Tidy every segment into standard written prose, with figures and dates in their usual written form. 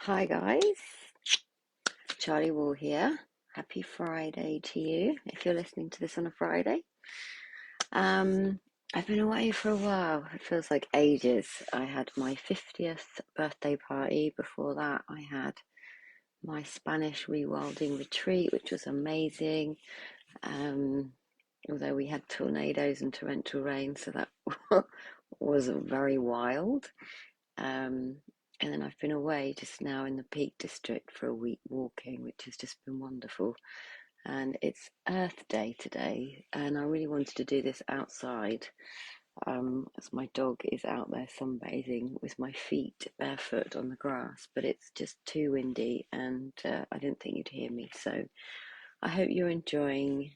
Hi guys, Charlie Wall here. Happy Friday to you if you're listening to this on a Friday. Um, I've been away for a while. It feels like ages. I had my 50th birthday party. Before that, I had my Spanish rewilding retreat, which was amazing. Um, Although we had tornadoes and torrential rain, so that was very wild. Um, and then I've been away just now in the Peak District for a week walking, which has just been wonderful. And it's Earth Day today, and I really wanted to do this outside, as my dog is out there sunbathing with my feet barefoot on the grass. But it's just too windy, and I didn't think you'd hear me. So I hope you're enjoying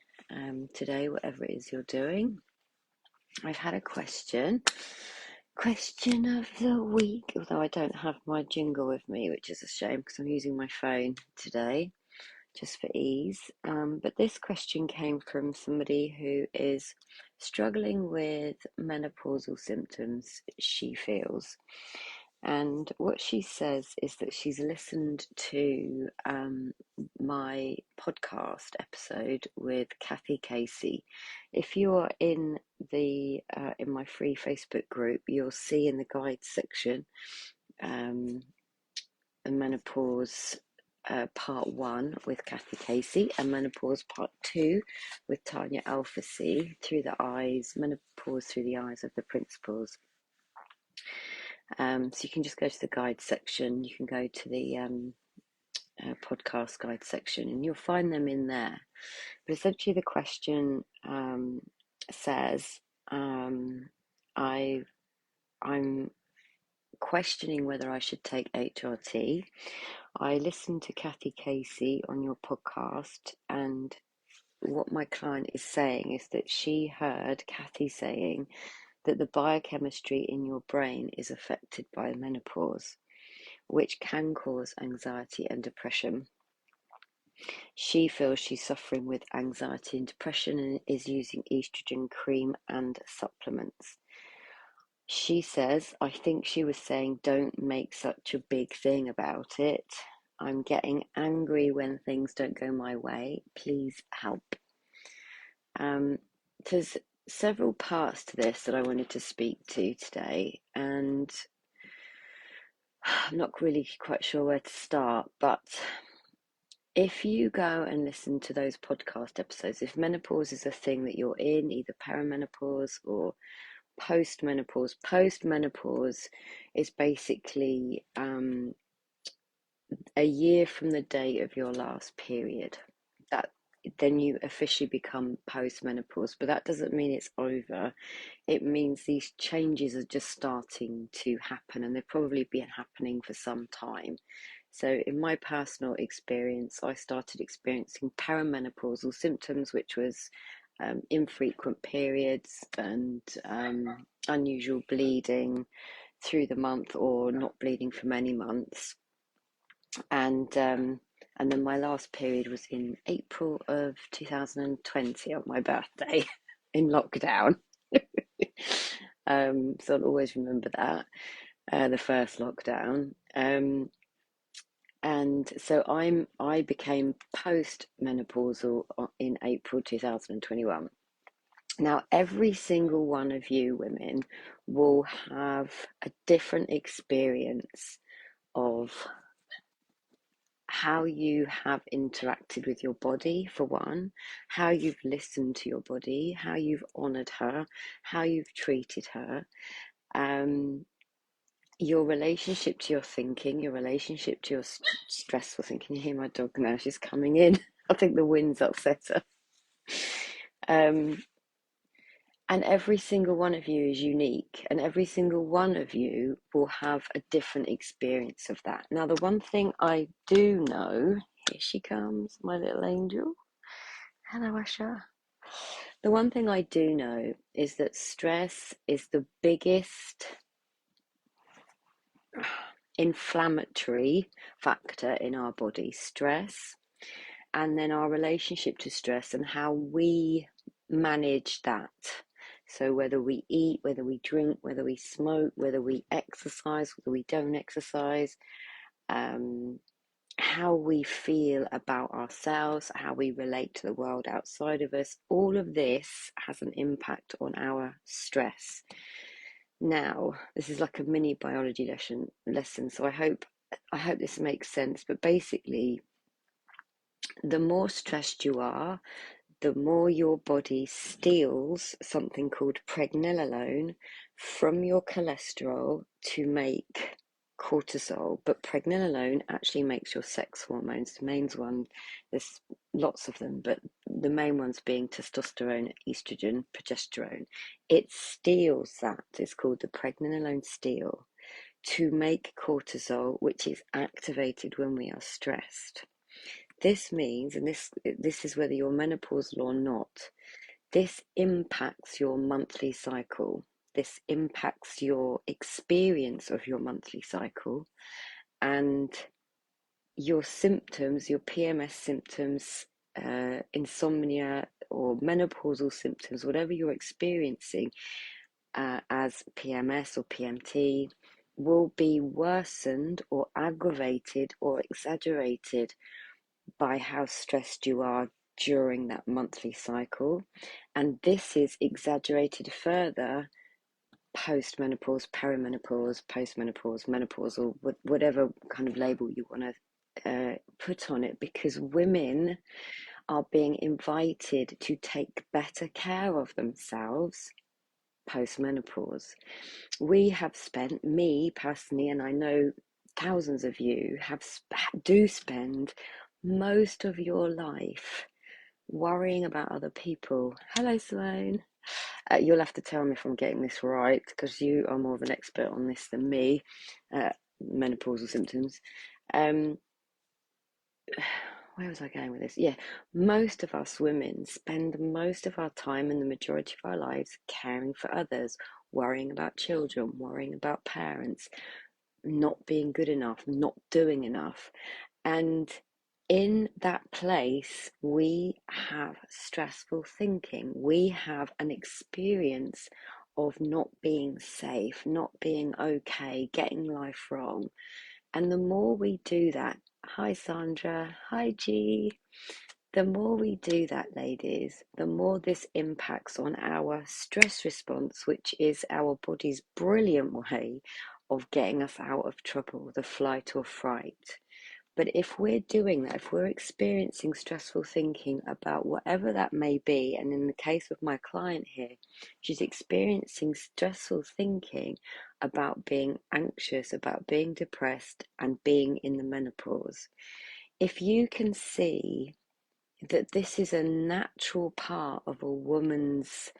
today, whatever it is you're doing. I've had a question of the week, although I don't have my jingle with me, which is a shame because I'm using my phone today just for ease. But this question came from somebody who is struggling with menopausal symptoms, she feels. And what she says is that she's listened to my podcast episode with Cathy Casey. If you are in my free Facebook group, you'll see in the guides section a menopause part 1 with Cathy Casey and menopause part 2 with Tanya Alfasi, menopause through the eyes of the principles. So you can just go to the guide section. You can go to the podcast guide section, and you'll find them in there. But essentially, the question says, I'm questioning whether I should take HRT. I listened to Cathy Casey on your podcast, and what my client is saying is that she heard Cathy saying that the biochemistry in your brain is affected by menopause, which can cause anxiety and depression. She feels she's suffering with anxiety and depression and is using estrogen cream and supplements. She says, I think she was saying, don't make such a big thing about it. I'm getting angry when things don't go my way. Please help. There's several parts to this that I wanted to speak to today, and I'm not really quite sure where to start, but if you go and listen to those podcast episodes, if menopause is a thing that you're in, either perimenopause or postmenopause is basically a year from the date of your last period. That then you officially become postmenopause, but that doesn't mean it's over. It means these changes are just starting to happen, and they've probably been happening for some time. So in my personal experience, I started experiencing perimenopausal symptoms, which was infrequent periods and unusual bleeding through the month, or not bleeding for many months. And then my last period was in April of 2020 on my birthday in lockdown. So I'll always remember that, the first lockdown. And so I became post-menopausal in April 2021. Now, every single one of you women will have a different experience of how you have interacted with your body, for one, how you've listened to your body, how you've honoured her, how you've treated her, your relationship to your thinking, your relationship to your stressful thinking. You hear my dog now, she's coming in. I think the wind's upset her. And every single one of you is unique, and every single one of you will have a different experience of that. Now, the one thing I do know, here she comes, my little angel. Hello, Asha. The one thing I do know is that stress is the biggest inflammatory factor in our body. Stress, and then our relationship to stress and how we manage that. So whether we eat, whether we drink, whether we smoke, whether we exercise, whether we don't exercise, um, how we feel about ourselves, how we relate to the world outside of us. All of this has an impact on our stress. Now, this is like a mini biology lesson, so I hope this makes sense. But basically, the more stressed you are, the more your body steals something called pregnenolone from your cholesterol to make cortisol. But pregnenolone actually makes your sex hormones. The main one, there's lots of them, but the main ones being testosterone, estrogen, progesterone. It steals that. It's called the pregnenolone steal to make cortisol, which is activated when we are stressed. This means, and this is whether you're menopausal or not, this impacts your monthly cycle. This impacts your experience of your monthly cycle and your symptoms, your PMS symptoms, insomnia or menopausal symptoms, whatever you're experiencing as PMS or PMT, will be worsened or aggravated or exaggerated by how stressed you are during that monthly cycle. And this is exaggerated further post-menopause, perimenopause, post-menopause, menopausal, whatever kind of label you want to put on it, because women are being invited to take better care of themselves post-menopause. We have spent, me personally, and I know thousands of you do spend most of your life worrying about other people. Hello, Simone. You'll have to tell me if I'm getting this right, because you are more of an expert on this than me. Menopausal symptoms. Where was I going with this? Yeah, most of us women spend most of our time and the majority of our lives caring for others, worrying about children, worrying about parents, not being good enough, not doing enough. And in that place, we have stressful thinking. We have an experience of not being safe, not being okay, getting life wrong. And the more we do that, hi Sandra, hi G, the more we do that, ladies, the more this impacts on our stress response, which is our body's brilliant way of getting us out of trouble, the flight or fright. But if we're doing that, if we're experiencing stressful thinking about whatever that may be, and in the case of my client here, she's experiencing stressful thinking about being anxious, about being depressed, and being in the menopause. If you can see that this is a natural part of a woman's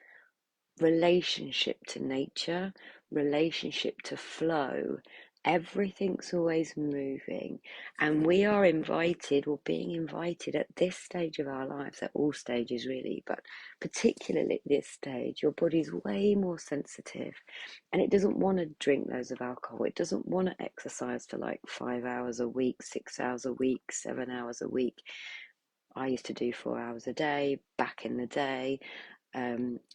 relationship to nature, relationship to flow. Everything's always moving, and we are invited, or being invited at this stage of our lives, at all stages really, but particularly at this stage, your body's way more sensitive and it doesn't want to drink loads of alcohol. It doesn't want to exercise for like 5 hours a week, 6 hours a week, 7 hours a week. I used to do 4 hours a day back in the day.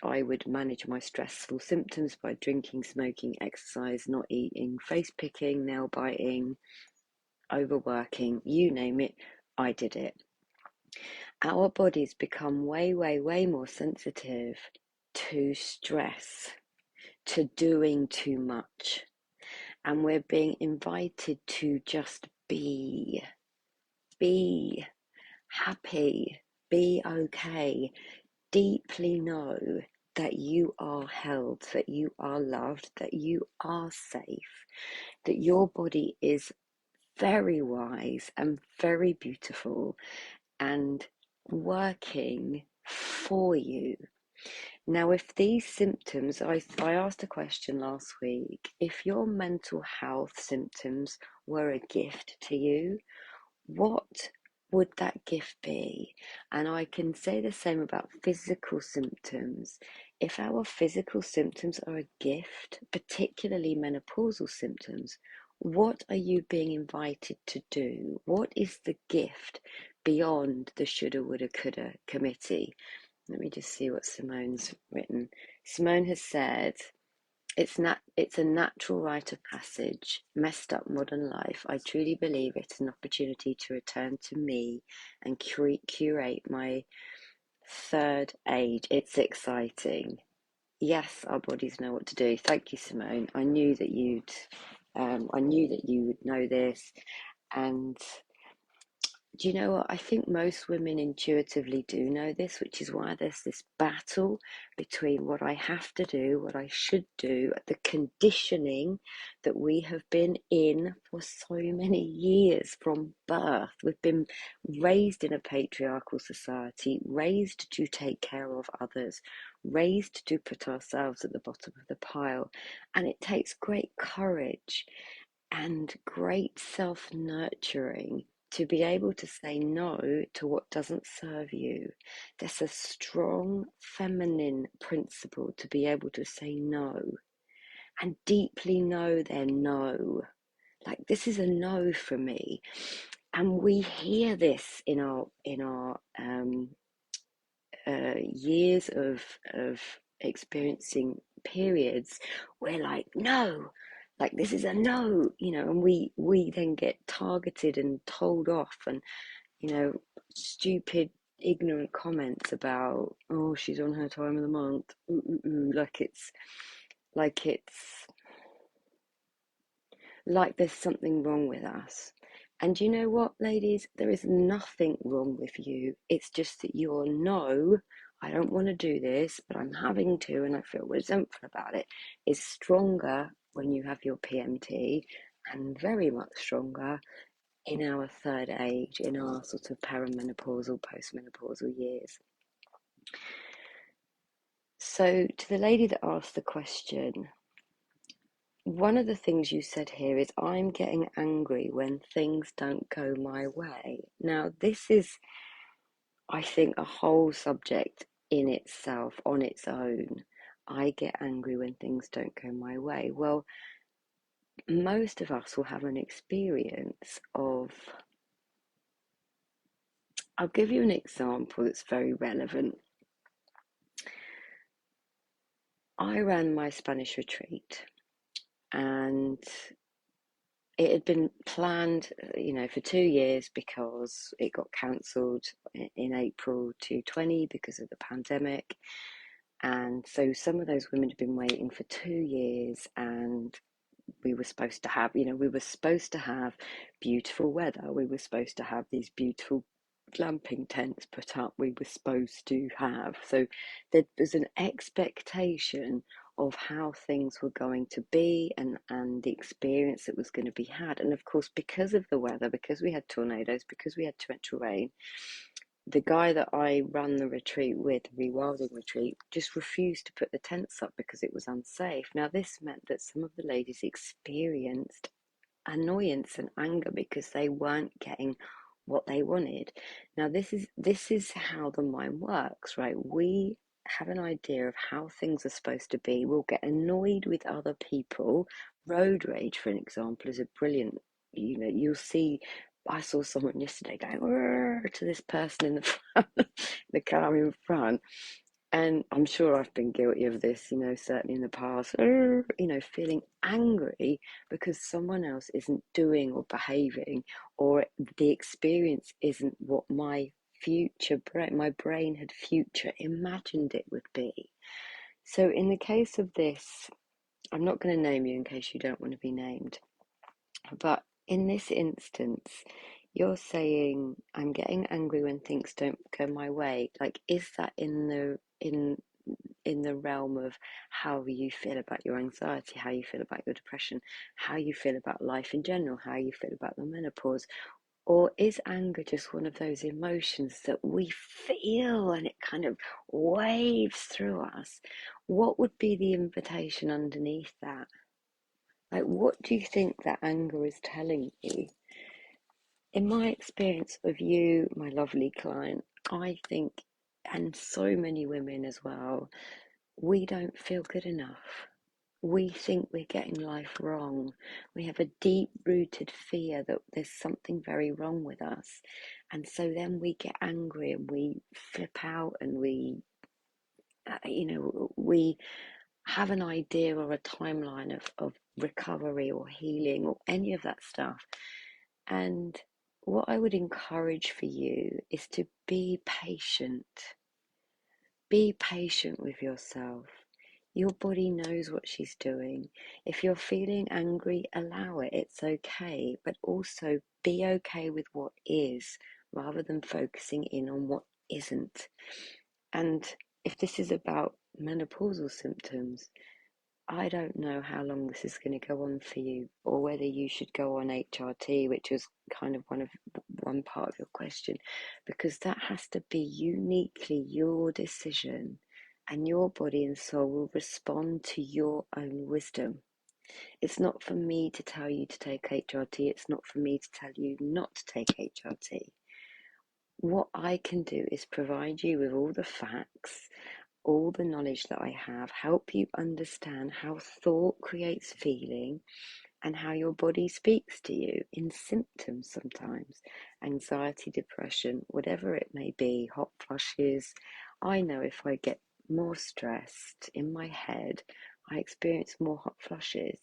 I would manage my stressful symptoms by drinking, smoking, exercise, not eating, face picking, nail biting, overworking, you name it, I did it. Our bodies become way, way, way more sensitive to stress, to doing too much. And we're being invited to just be happy, be okay. Deeply know that you are held, that you are loved, that you are safe, that your body is very wise and very beautiful and working for you. Now, if these symptoms, I asked a question last week, if your mental health symptoms were a gift to you, what would that gift be? And I can say the same about physical symptoms. If our physical symptoms are a gift, particularly menopausal symptoms, what are you being invited to do? What is the gift beyond the shoulda, woulda, coulda committee? Let me just see what Simone's written. Simone has said, it's a natural rite of passage. Messed up modern life. I truly believe it's an opportunity to return to me and curate my third age. It's exciting. Yes, our bodies know what to do. Thank you, Simone. I knew that you would know this. And do you know what? I think most women intuitively do know this, which is why there's this battle between what I have to do, what I should do, the conditioning that we have been in for so many years from birth. We've been raised in a patriarchal society, raised to take care of others, raised to put ourselves at the bottom of the pile. And it takes great courage and great self nurturing to be able to say no to what doesn't serve you. There's a strong feminine principle to be able to say no and deeply know their no. Like, this is a no for me. And we hear this in our years of experiencing periods. We're like, no, like this is a no, and we then get targeted and told off, and stupid ignorant comments about, oh, she's on her time of the month, ooh, ooh, ooh, like it's like there's something wrong with us. And you know what, ladies? There is nothing wrong with you. It's just that you're no, I don't want to do this, but I'm having to, and I feel resentful about it, is stronger when you have your PMT, and very much stronger in our third age, in our sort of perimenopausal, postmenopausal years. So, to the lady that asked the question, one of the things you said here is, I'm getting angry when things don't go my way. Now, this is, I think, a whole subject in itself, on its own. I get angry when things don't go my way. Well, most of us will have an experience of, I'll give you an example that's very relevant. I ran my Spanish retreat, and it had been planned, for 2 years, because it got cancelled in April 2020 because of the pandemic. And so some of those women had been waiting for 2 years, and we were supposed to have, beautiful weather. We were supposed to have these beautiful glamping tents put up. We were supposed to have. So there was an expectation of how things were going to be, and the experience that was going to be had. And of course, because of the weather, because we had tornadoes, because we had torrential rain, the guy that I ran the retreat with, the rewilding retreat, just refused to put the tents up because it was unsafe. Now, this meant that some of the ladies experienced annoyance and anger because they weren't getting what they wanted. Now, this is how the mind works, right? We have an idea of how things are supposed to be. We'll get annoyed with other people. Road rage, for an example, is a brilliant, you'll see. I saw someone yesterday going to this person in the front, the car in front, and I'm sure I've been guilty of this, certainly in the past, feeling angry because someone else isn't doing or behaving, or the experience isn't what my my brain had future imagined it would be. So in the case of this, I'm not going to name you in case you don't want to be named, but in this instance, you're saying, I'm getting angry when things don't go my way. Like, is that in the realm of how you feel about your anxiety, how you feel about your depression, how you feel about life in general, how you feel about the menopause? Or is anger just one of those emotions that we feel and it kind of waves through us? What would be the invitation underneath that? Like, what do you think that anger is telling you? In my experience of you, my lovely client, I think, and so many women as well, we don't feel good enough. We think we're getting life wrong. We have a deep rooted fear that there's something very wrong with us. And so then we get angry and we flip out, and we have an idea or a timeline of recovery or healing or any of that stuff. And what I would encourage for you is to be patient. Be patient with yourself. Your body knows what she's doing. If you're feeling angry, allow it. It's okay. But also be okay with what is rather than focusing in on what isn't. And if this is about menopausal symptoms, I don't know how long this is going to go on for you, or whether you should go on HRT, which was kind of one part of your question, because that has to be uniquely your decision, and your body and soul will respond to your own wisdom. It's not for me to tell you to take HRT. It's not for me to tell you not to take HRT. What I can do is provide you with all the facts, all the knowledge that I have, help you understand how thought creates feeling and how your body speaks to you in symptoms sometimes. Anxiety, depression, whatever it may be, hot flushes. I know if I get more stressed in my head, I experience more hot flushes.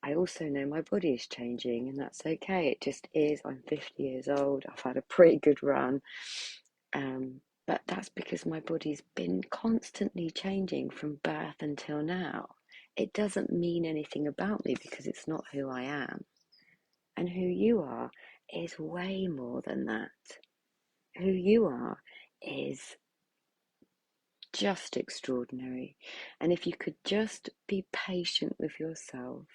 I also know my body is changing, and that's okay. It just is. I'm 50 years old. I've had a pretty good run. But that's because my body's been constantly changing from birth until now. It doesn't mean anything about me because it's not who I am. And who you are is way more than that. Who you are is just extraordinary. And if you could just be patient with yourself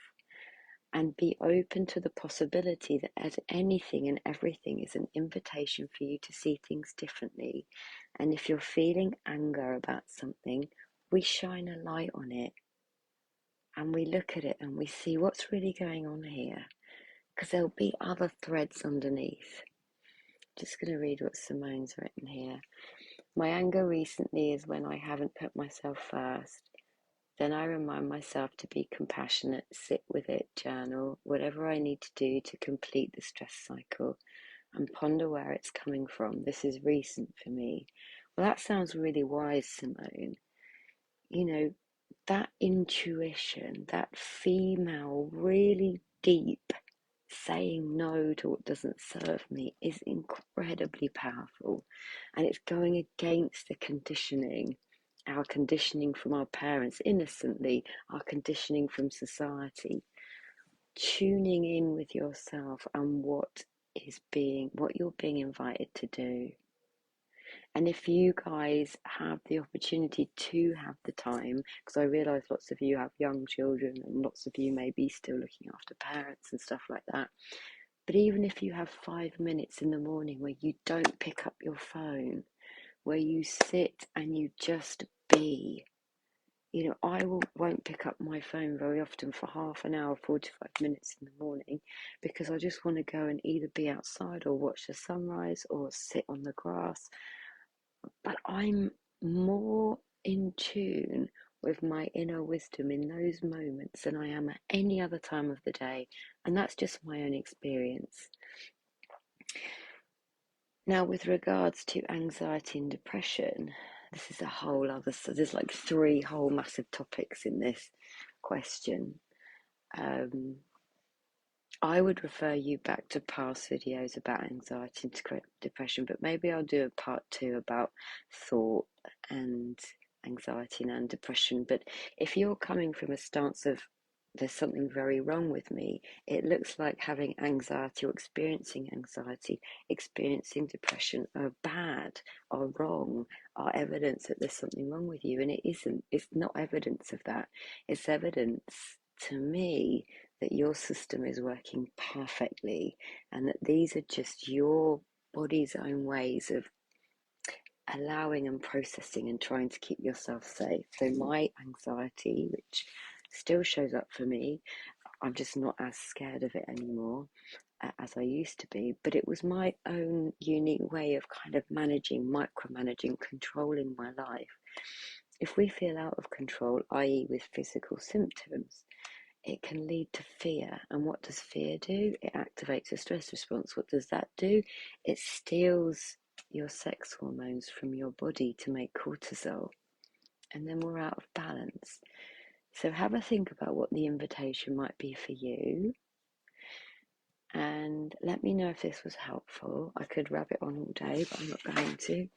and be open to the possibility that as anything and everything is an invitation for you to see things differently. And if you're feeling anger about something, we shine a light on it and we look at it and we see what's really going on here, because there'll be other threads underneath. Just going to read what Simone's written here. My anger recently is when I haven't put myself first. Then I remind myself to be compassionate, sit with it, journal, whatever I need to do to complete the stress cycle, and ponder where it's coming from. This is recent for me. Well, that sounds really wise, Simone. You know, that intuition, that female, really deep saying no to what doesn't serve me is incredibly powerful. And it's going against the conditioning, our conditioning from our parents innocently, our conditioning from society. Tuning in with yourself and what you're being invited to do. And if you guys have the opportunity to have the time, because I realise lots of you have young children and lots of you may be still looking after parents and stuff like that. But even if you have 5 minutes in the morning where you don't pick up your phone, where you sit and you just be, I won't pick up my phone very often for half an hour, 45 minutes in the morning, because I just want to go and either be outside or watch the sunrise or sit on the grass. But I'm more in tune with my inner wisdom in those moments than I am at any other time of the day. And that's just my own experience. Now, with regards to anxiety and depression, this is a whole other, so there's like 3 whole massive topics in this question. I would refer you back to past videos about anxiety and depression, but maybe I'll do a part 2 about thought and anxiety and depression. But if you're coming from a stance of there's something very wrong with me, it looks like having anxiety or experiencing anxiety, experiencing depression are bad, are wrong, are evidence that there's something wrong with you. And it isn't. It's not evidence of that. It's evidence to me that your system is working perfectly and that these are just your body's own ways of allowing and processing and trying to keep yourself safe. So my anxiety, which still shows up for me, I'm just not as scared of it anymore as I used to be, but it was my own unique way of kind of micromanaging, controlling my life. If we feel out of control, i.e. with physical symptoms, it can lead to fear. And what does fear do? It activates a stress response. What does that do? It steals your sex hormones from your body to make cortisol. And then we're out of balance. So have a think about what the invitation might be for you, and let me know if this was helpful. I could rabbit on all day, but I'm not going to.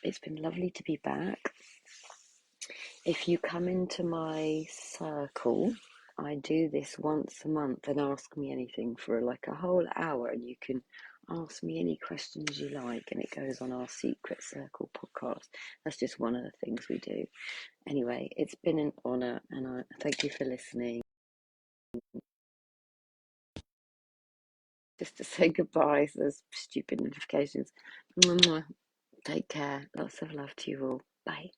It's been lovely to be back. If you come into my circle, I do this once a month and ask me anything for like a whole hour, and you can ask me any questions you like, and it goes on our Secret Circle podcast. That's just one of the things we do. Anyway, it's been an honour, and I thank you for listening. Just to say goodbye, so those stupid notifications. Take care. Lots of love to you all. Bye.